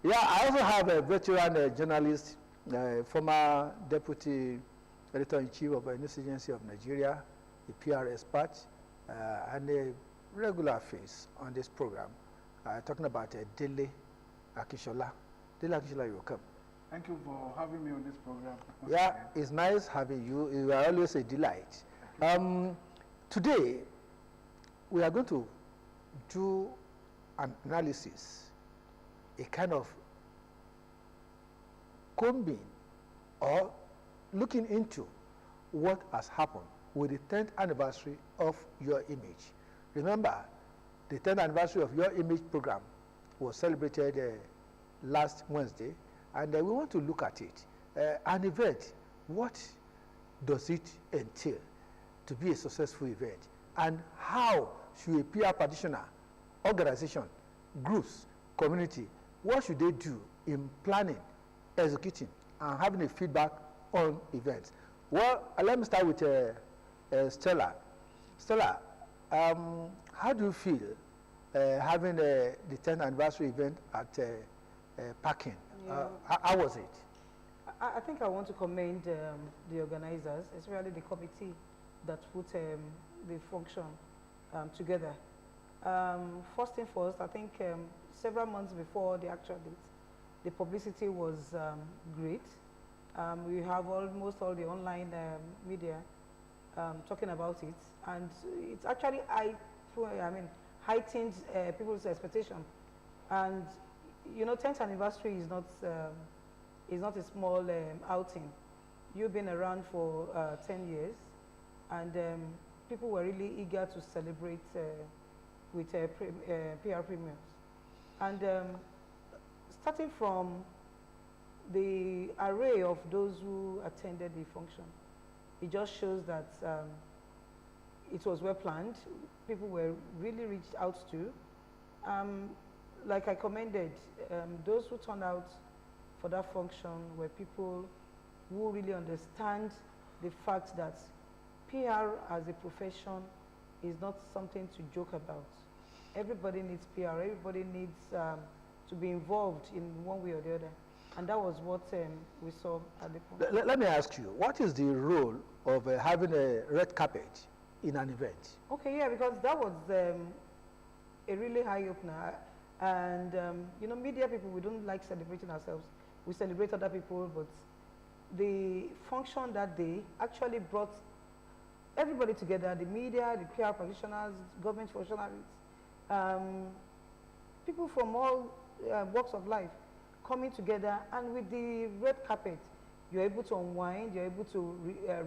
Yeah, I also have a veteran journalist, former deputy editor-in-chief of the News Agency of Nigeria, a PR expert, and a regular face on this program, talking about Dele Akinsola. Dele Akinsola, you're welcome. Thank you for having me on this program. Yeah, it's nice having you. You are always a delight. Today, we are going to do an analysis, a kind of combing or looking into what has happened with the 10th anniversary of Your Image. Remember, the 10th anniversary of Your Image program was celebrated last Wednesday, and we want to look at it. An event, what does it entail to be a successful event? And how should a PR practitioner, organization, groups, community, what should they do in planning, executing, and having a feedback on events? Well, let me start with Stella. Stella, how do you feel having the 10th anniversary event at Parking? Yeah. How was it? I think I want to commend the organizers, especially the committee that put the function together. First thing first, I think several months before the actual date, the publicity was great. We have almost all the online media talking about it, and it's actually heightened people's expectation. And you know, 10th anniversary is not a small outing. You've been around for 10 years, and people were really eager to celebrate with Pr-Primus. And starting from the array of those who attended the function, it just shows that it was well planned. People were really reached out to. Like I commended, those who turned out for that function were people who really understand the fact that PR as a profession is not something to joke about. Everybody needs PR, everybody needs to be involved in one way or the other. And that was what we saw at the point. Let me ask you, what is the role of having a red carpet in an event? Okay, yeah, because that was a really high opener. And, you know, media people, we don't like celebrating ourselves. We celebrate other people, but the function that day actually brought everybody together, the media, the PR practitioners, government functionaries, people from all walks of life coming together, and with the red carpet, you're able to unwind, you're able to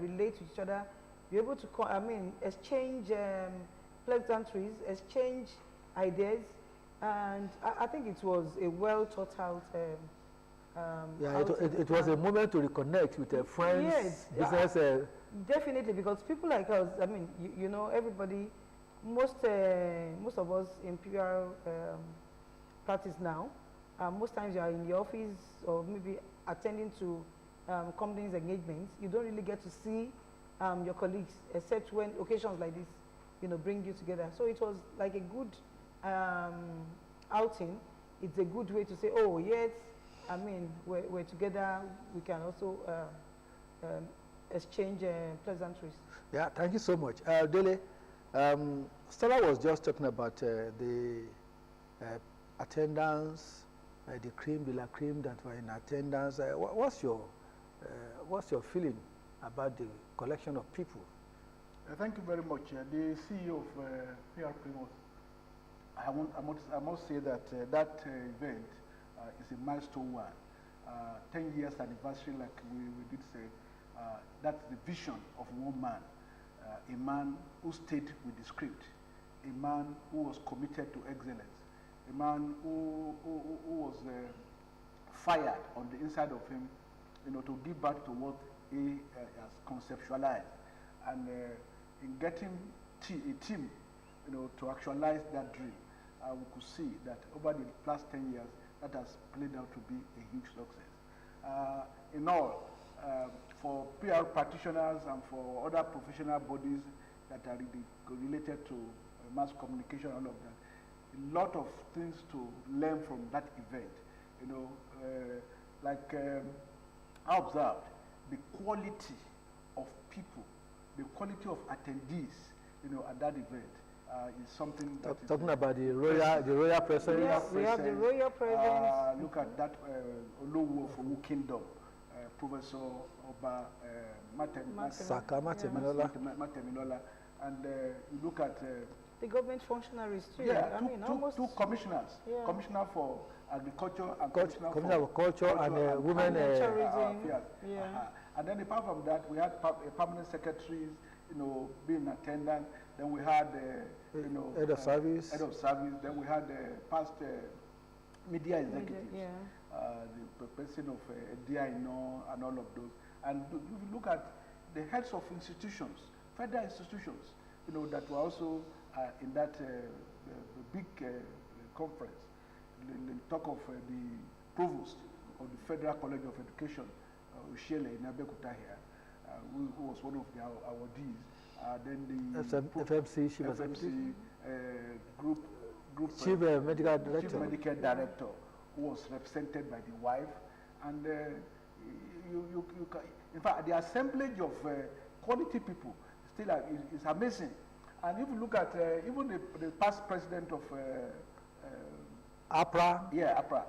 relate to each other, you're able to, exchange pleasantries, exchange ideas, and I think it was a well thought out. Yeah, it was a moment to reconnect with friends, yes, business. Definitely, because people like us, I mean, you know, everybody, most of us in PR practice now, most times you are in the office or maybe attending to companies' engagements. You don't really get to see your colleagues, except when occasions like this, you know, bring you together. So it was like a good outing. It's a good way to say, oh yes, I mean, we're together. We can also exchange pleasantries. Yeah, thank you so much. Dele, Stella was just talking about the attendance, the cream de la cream that were in attendance. What's your feeling about the collection of people? Thank you very much. The CEO of Pr-Primus, I must say that that event is a milestone one. 10 years anniversary, like we did say, that's the vision of one man, a man who stayed with the script, a man who was committed to excellence, a man who was fired on the inside of him, you know, to give back to what he has conceptualized, and in getting a team, you know, to actualize that dream, we could see that over the past 10 years, that has played out to be a huge success. In all, for PR practitioners and for other professional bodies that are related to mass communication, all of that, a lot of things to learn from that event. You know, like I observed, the quality of people, the quality of attendees, you know, at that event is something that talking about the royal presence. Yes, we have the royal presence. Look at that Olowo of Ogun Kingdom, Professor Oba Matemilola, and you look at the government functionaries too. Yeah, I mean, almost two commissioners, commissioner for agriculture and commissioner for culture and women tourism. And then apart from that, we had permanent secretaries, you know, being attendant. Then we had, you know, head of service. Head of service. Then we had past media executives. The person of DINO and all of those. And if you look at the heads of institutions, federal institutions, you know, that were also in that big conference. Talk of the provost of the Federal College of Education, Ushele in Abeokuta here, who was one of the awardees. Then the FMC group Chief Medical Director. Chief Medical Director, who was represented by the wife. And you can, in fact, the assemblage of quality people still is amazing. And if you look at even the past president of APRA. Yeah, APRA,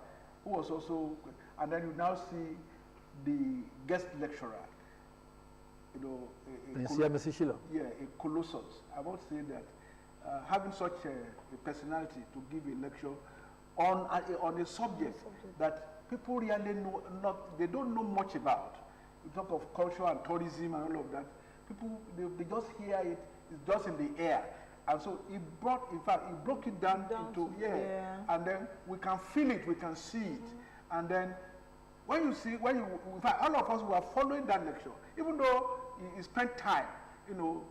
who was also, and then you now see the guest lecturer, you know, a colossus. I would say that having such a personality to give a lecture on a subject that people really they don't know much about. You talk of culture and tourism and all of that. People, they just hear it, it's just in the air. And so it brought, in fact, it broke it down into, and then we can feel it, we can see it. And then when you see, in fact, all of us were following that lecture, even though he spent time, you know,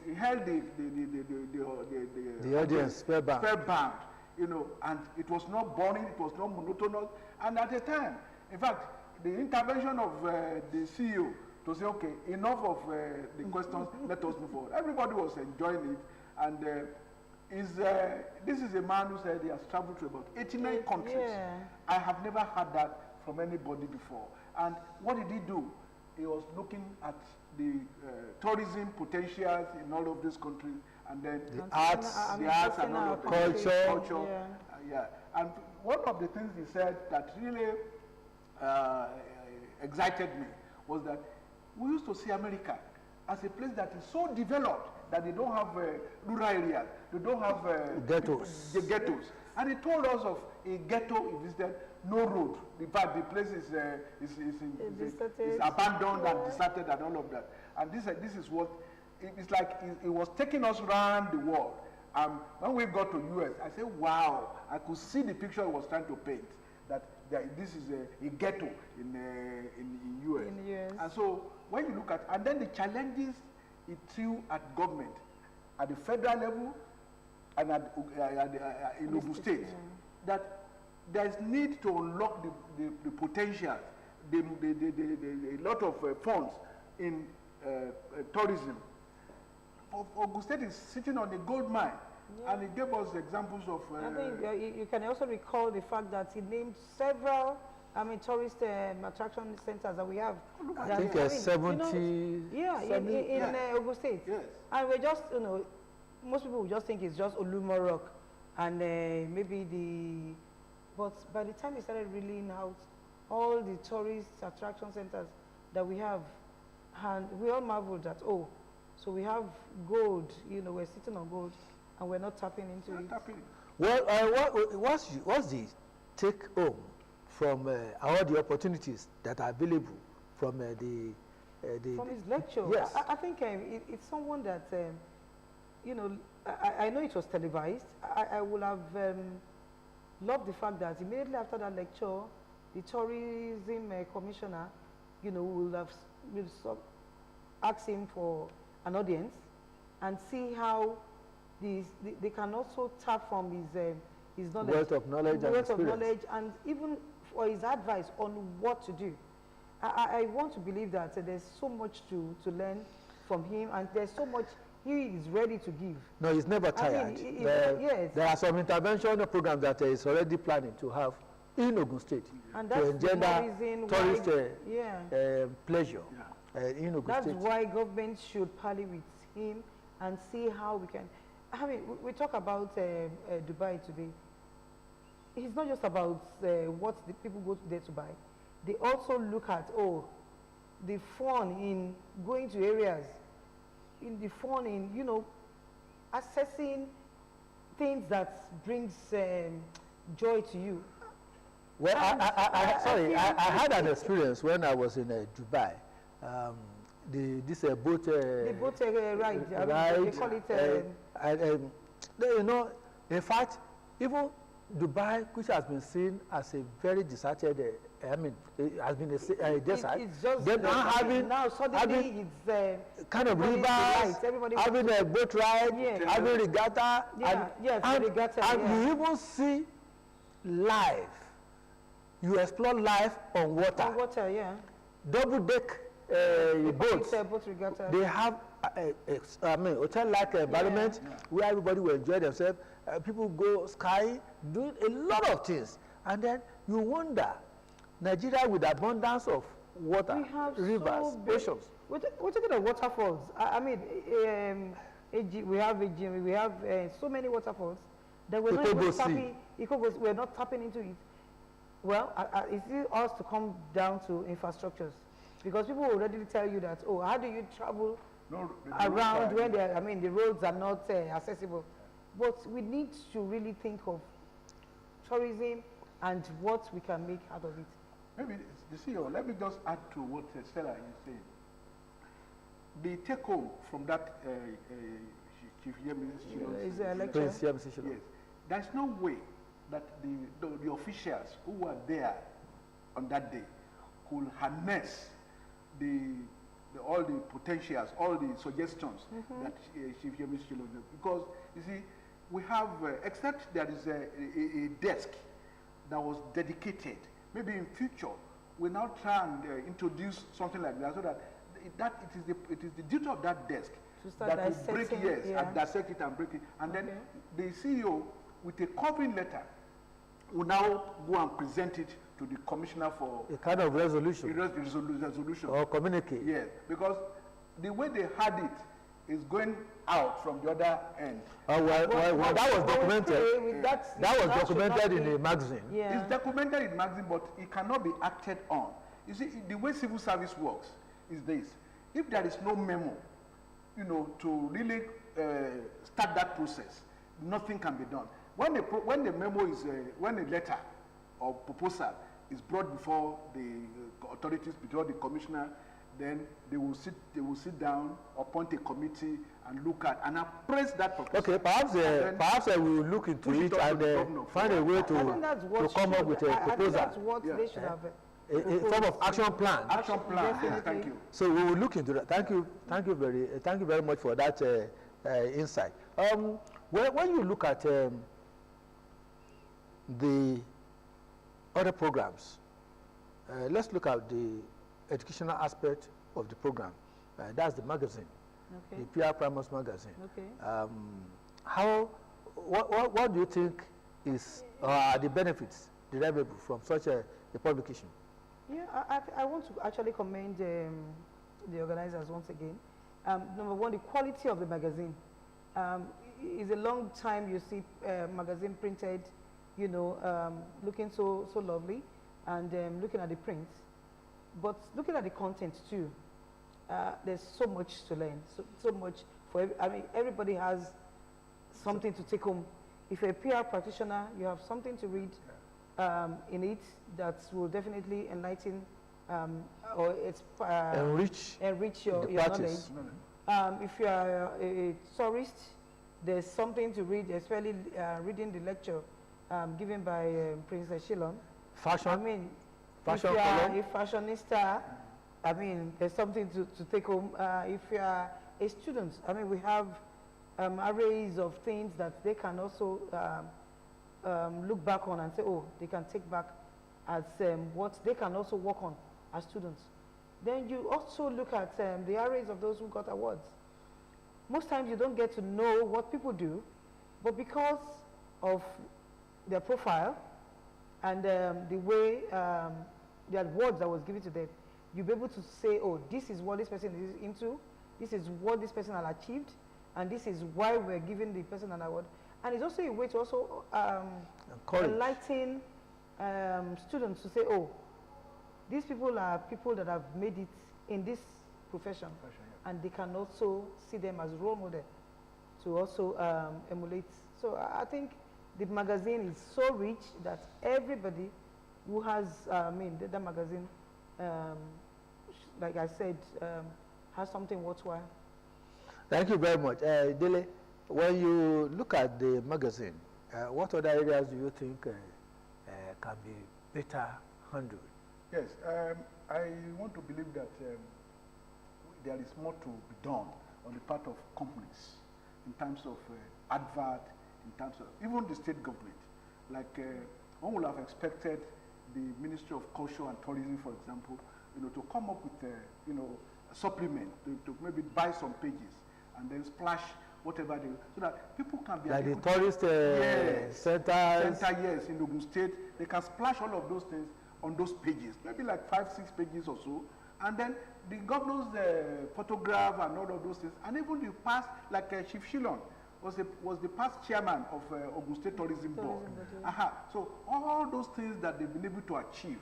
he held the audience spellbound, you know, and it was not boring, it was not monotonous. And at the time, in fact, the intervention of the CEO to say, okay, enough of the questions, let us move forward. Everybody was enjoying it. And this is a man who said he has traveled to about 89 countries. I have never heard that from anybody before. And what did he do? He was looking at the tourism potentials in all of these countries, and then the arts and all of the culture. And one of the things he said that really excited me was that we used to see America as a place that is so developed that they don't have rural areas, they don't have ghettos. And he told us of a ghetto he visited, no road. In fact, the place is abandoned and deserted and all of that. And this is what, it's like it was taking us around the world. When we got to US, I said, wow, I could see the picture he was trying to paint, that this is a ghetto in US. And so when you look at, and then the challenges it threw at government, at the federal level and in Ogun State, that there is need to unlock the potential, a lot of funds in tourism. Ogun State is sitting on a gold mine, and he gave us examples of. I think you can also recall the fact that he named several, tourist attraction centers that we have. I think 70. In Ogun State. Yes. And we're just, most people will just think it's just Olumo Rock and maybe but by the time we started reeling out all the tourist attraction centers that we have, and we all marveled that, so we have gold, we're sitting on gold and we're not tapping into it. Well, what's the take home from all the opportunities that are available from from his lecture? Yes. I think it's someone that, I know it was televised. I would have loved the fact that immediately after that lecture, the tourism commissioner, will ask him for an audience and see how they can also tap from his knowledge, wealth of knowledge, and even for his advice on what to do. I want to believe that there's so much to learn from him, and there's so much he is ready to give. No, he's never tired. Yes. There are some intervention programs that he's already planning to have in Ogun State And to that's engender the reason tourist why, pleasure in Ogun that's State. why government should parley with him and see how we can. I mean, we talk about Dubai today. It's not just about what the people go there to buy. They also look at, the fun in going to areas, in the fun in, you know, accessing things that brings joy to you. Well, I had an experience when I was in Dubai. This boat The boat ride, they call it. you know, in fact, even Dubai, which has been seen as a very deserted, it has been a desert. It's just then now suddenly it's kind of rivers, having a boat ride, having regatta, and you even see life. You explore life on water. On water, yeah. Double deck boats. Boat regatta. They have hotel-like environment where everybody will enjoy themselves. People go skiing, do a lot of things, and then you wonder, Nigeria with abundance of water, rivers, oceans. We're talking about waterfalls. I mean, we have we have so many waterfalls that we're not even tapping. We're not tapping into it. Well, it's us to come down to infrastructures, because people will readily tell you that, how do you travel around when the roads are not accessible? But we need to really think of tourism and what we can make out of it. Maybe the CEO, let me just add to what Stella is saying. The take home from that Chief Yemi Prince Yemi, yes, there's no way that the officials who were there on that day could harness all the potentials, all the suggestions that Chief Yemi did. Because, you see, we have, except there is a desk that was dedicated, maybe in future, we now try and introduce something like that, so that it is the duty of that desk that will break and dissect it and break it. And then the CEO, with a covering letter, will now go and present it to the commissioner for a kind of resolution. Resolution. Or communicate. Yes, because the way they had it is going out from the other end. That was documented. That was documented in a magazine. Yeah. It's documented in magazine, but it cannot be acted on. You see, the way civil service works is this: if there is no memo, to really start that process, nothing can be done. When the memo is, when a letter or proposal is brought before the authorities, before the commissioner, then they will sit down, appoint a committee, and look at and appraise that proposal. Okay, perhaps we will look into it and find a way to come up with a proposal. That's what they should have. A form of action plan. Action plan. Yes, thank you. So we will look into that. Thank you very much for that insight. When you look at the other programs, let's look at the educational aspect of the program. That's the magazine, the Pr-Primus magazine. Okay. What do you think is the benefits derivable from such a publication? Yeah, I want to actually commend the organizers once again. Number one, the quality of the magazine. It's a long time you see magazine printed, looking so lovely, and looking at the prints. But looking at the content too, there's so much to learn, so much for everybody has something to take home. If you're a PR practitioner, you have something to read in it that will definitely enlighten or enrich your knowledge. If you are a tourist, there's something to read, especially reading the lecture given by Princess Shillon. Fashion. If you are a fashionista, there's something to take home. If you are a student, we have arrays of things that they can also look back on and say, they can take back as what they can also work on as students. Then you also look at the arrays of those who got awards. Most times you don't get to know what people do, but because of their profile and the way the awards that was given to them, you'll be able to say, oh, this is what this person is into, this is what this person has achieved, and this is why we're giving the person an award. And it's also a way to also enlighten students to say, oh, these people are people that have made it in this profession, yeah. And they can also see them as role model to also emulate. So I think the magazine is so rich that everybody who has, the magazine, like I said, has something worthwhile. Thank you very much. Dele, when you look at the magazine, what other areas do you think can be better handled? Yes, I want to believe that there is more to be done on the part of companies in terms of advert, in terms of even the state government. Like one would have expected the Ministry of Culture and Tourism, for example, to come up with a supplement to maybe buy some pages and then splash whatever they, so that people can be like the tourist centers. Yes, in Ogun State, they can splash all of those things on those pages, maybe like 5-6 pages or so, and then the governor's photograph and all of those things, and even the past, like Chief Shillon was the past chairman of Ogun State Tourism Board. So all those things that they've been able to achieve,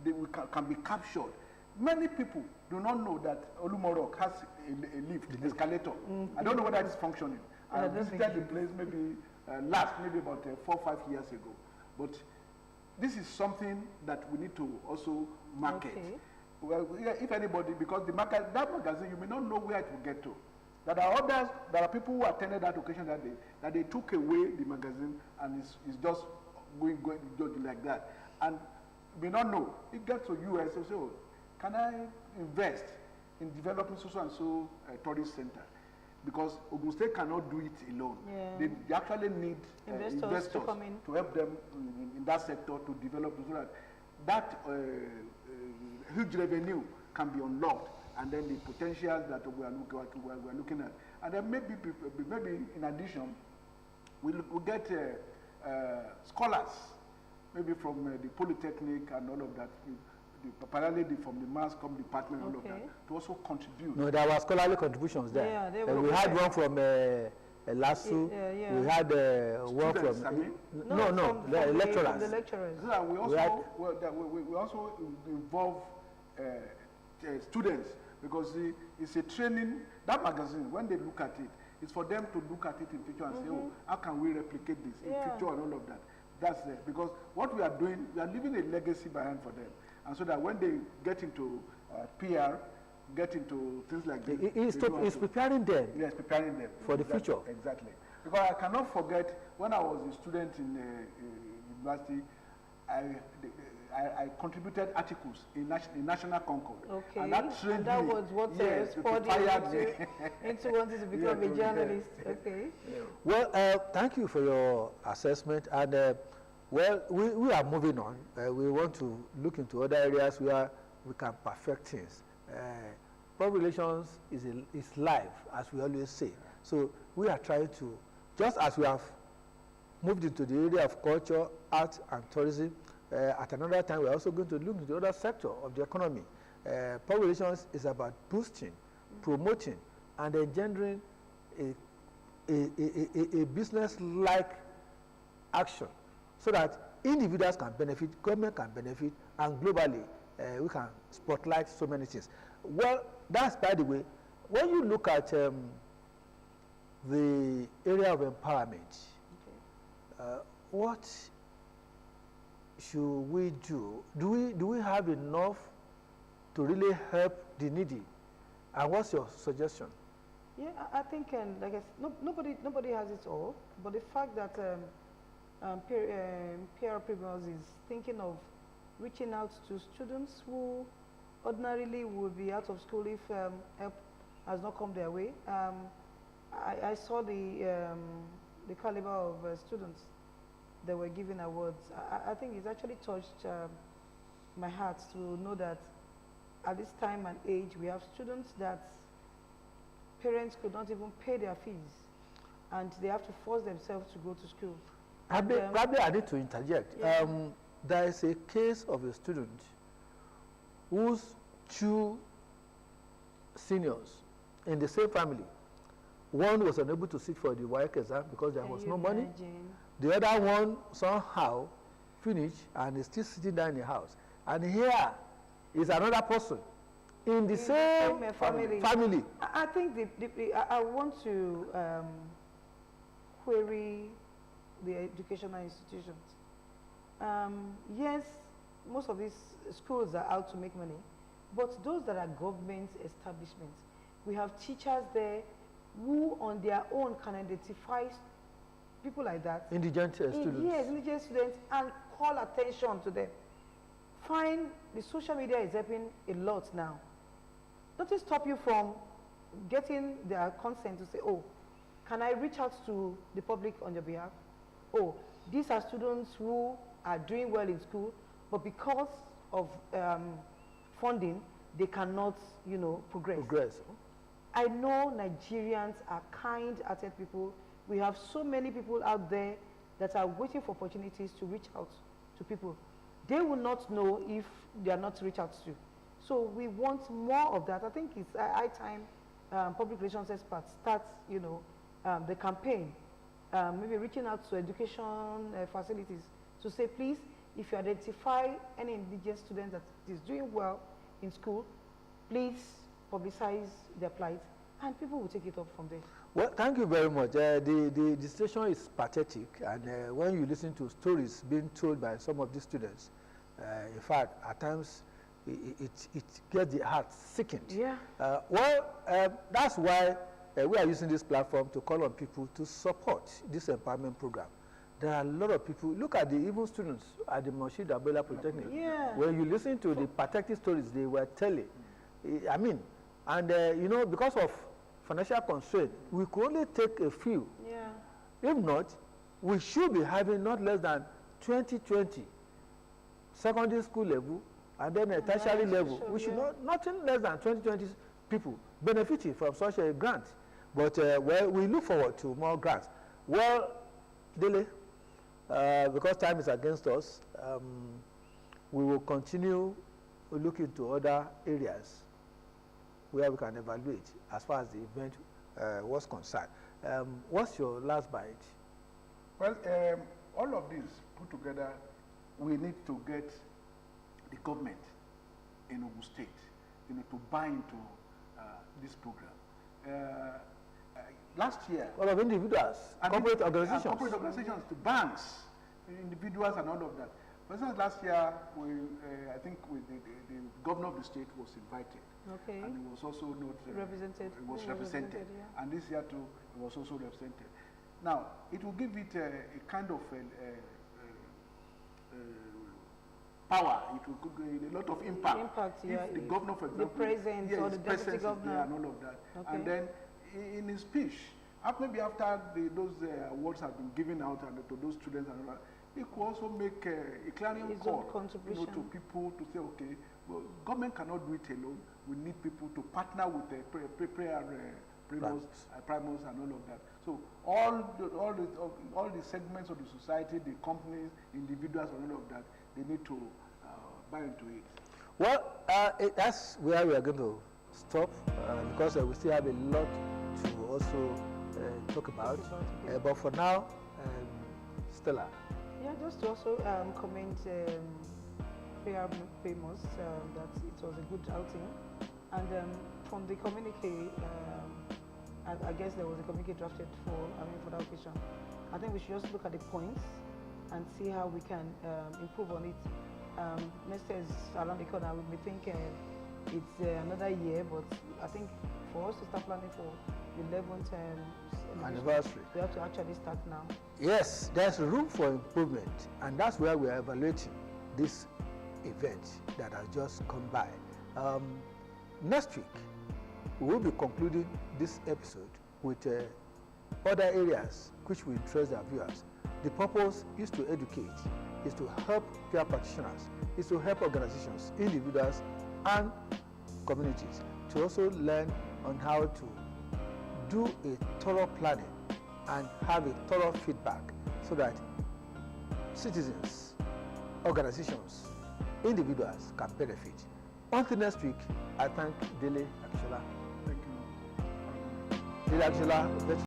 they can be captured. Many people do not know that Olumorok has a lift, escalator. I don't know whether it's functioning. I visited the place maybe about 4 or 5 years ago. But this is something that we need to also market. Okay. Well, if anybody, because that magazine, you may not know where it will get to. There are people who attended that occasion that day, that they took away the magazine and it's just going like that. And you may not know. It gets to US, so say, oh, can I invest in developing so tourist center? Because Ogun State cannot do it alone. Yeah. They actually need investors to help them in that sector to develop so that huge revenue can be unlocked, and then the potential that we are looking at. And then maybe in addition, we'll get scholars, maybe from the Polytechnic and all of that, primarily from the mass comm department, all of that, to also contribute. No, there were scholarly contributions there. Yeah, we had one from LASU. We had one from the lecturers. From the lecturers. We also involve students, because it's a training. That magazine, when they look at it, it's for them to look at it in future and say, oh, how can we replicate this in future and all of that. That's it. Because what we are doing, we are leaving a legacy behind for them. And so that when they get into PR, get into things like this. It's preparing them. Yes, preparing them. For the future. Exactly. Because I cannot forget, when I was a student in university, I contributed articles in National Concord. Okay. And that trained that was what spurred you into wanting to become a journalist. Okay. Yeah. Well, thank you for your assessment. And well, we are moving on. We want to look into other areas where we can perfect things. Public relations is live, as we always say. So we are trying to, just as we have moved into the area of culture, art, and tourism, at another time, we're also going to look into the other sector of the economy. Public relations is about boosting, promoting, and engendering a business-like action, so that individuals can benefit, government can benefit, and globally we can spotlight so many things. Well, that's by the way. When you look at the area of empowerment, what should we do? Do we have enough to really help the needy? And what's your suggestion? Yeah, I think, like I said, nobody has it all. But the fact that Pr-Primus is thinking of reaching out to students who ordinarily would be out of school if help has not come their way. I saw the caliber of students that were given awards. I think it's actually touched my heart to know that at this time and age we have students that parents could not even pay their fees, and they have to force themselves to go to school. Probably I need to interject. there is a case of a student whose two seniors in the same family, one was unable to sit for the WAEC exam because there was no money. The other one somehow finished and is still sitting down in the house. And here is another person in the same family. I think I want to query the educational institutions. Yes, most of these schools are out to make money, but those that are government establishments, we have teachers there who on their own can identify people like that. Indigent students. Yes, indigent students, and call attention to them. Fine, the social media is helping a lot now. Doesn't stop you from getting their consent to say, oh, can I reach out to the public on your behalf? Oh, these are students who are doing well in school, but because of funding, they cannot, you know, progress. I know Nigerians are kind-hearted people. We have so many people out there that are waiting for opportunities to reach out to people. They will not know if they are not reached out to. So we want more of that. I think it's high time public relations experts start, you know, the campaign, maybe reaching out to education facilities to say, please, if you identify any indigent student that is doing well in school, please publicize their plight, and people will take it up from there. Well, thank you very much. The situation is pathetic, and when you listen to stories being told by some of these students, in fact, at times, it gets the heart sickened. Yeah. That's why we are using this platform to call on people to support this empowerment program. There are a lot of people. Look at the even students at the Moshid Abela Polytechnic. Yeah. When you listen to the pathetic stories they were telling, I mean, and you know, because of financial constraint, we could only take a few. Yeah. If not, we should be having not less than 2020 secondary school level, and then a tertiary level. Sure, we should yeah. nothing less than 2020 people benefiting from such a grant. But well, we look forward to more grants. Well, Dele, because time is against us, we will continue looking to other areas where we can evaluate as far as the event was concerned. What's your last bite? Well, all of this put together, we need to get the government in Ogun State, you know, to buy into this program. Last year, All of individuals, corporate organizations. Corporate organizations, to banks, individuals, and all of that. For instance, last year, I think the governor of the state was invited. Okay. And he was also not Represented. It was represented. Yeah. And this year too, it was also represented. Now, it will give it a kind of power. It will give a lot of impact. Yeah. If the governor, for example, the president or the deputy governor, and all of that. Okay. And then in his speech, maybe after those awards have been given out and to those students and all that, he could also make a clarion call, you know, to people to say, okay, well, government cannot do it alone. We need people to partner with the Pr-Primus and all of that. So all the segments of the society, the companies, individuals, and all of that, they need to buy into it. Well, that's where we are going to stop because we still have a lot to also talk about. But for now, Stella. Yeah, just to also comment Pr-Primus that it was a good outing, and from the communique, I guess there was a communique drafted for that occasion. I think we should just look at the points and see how we can improve on it. Next year is around the corner. We may think it's another year, but I think for us to start planning for the 11th anniversary, we have to actually start now. Yes, there's room for improvement, and that's where we are evaluating this event that has just come by. Next week, we will be concluding this episode with other areas which will interest our viewers. The purpose is to educate, is to help peer practitioners, is to help organizations, individuals, and communities to also learn on how to do a thorough planning and have a thorough feedback so that citizens organizations, individuals can benefit. Until next week, I thank Dele Akinsola. Thank you. Dele Akinsola,